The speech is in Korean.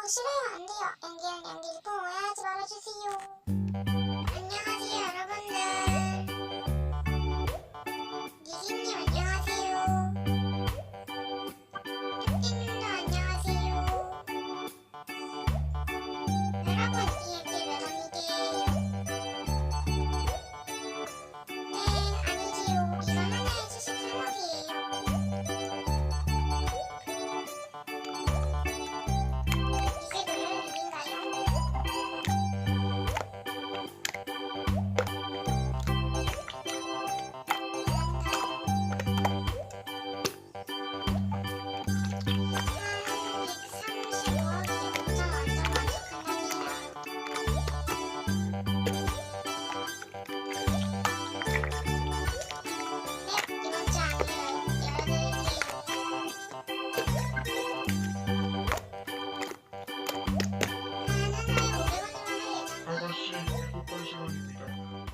싫어요. 안 돼요. 연기는 연기일 뿐 오해하지 말아주세요. 안녕하세요, 여러분들. 니지님 안녕하세요. 캡틴님도 안녕하세요. 여러분, 이게 몇 원이게요? 네, 아니지요. 이건 하나의 주식 품목이에요. 이게 무료는 일인가요? 아가씨, 7번 시간입니다.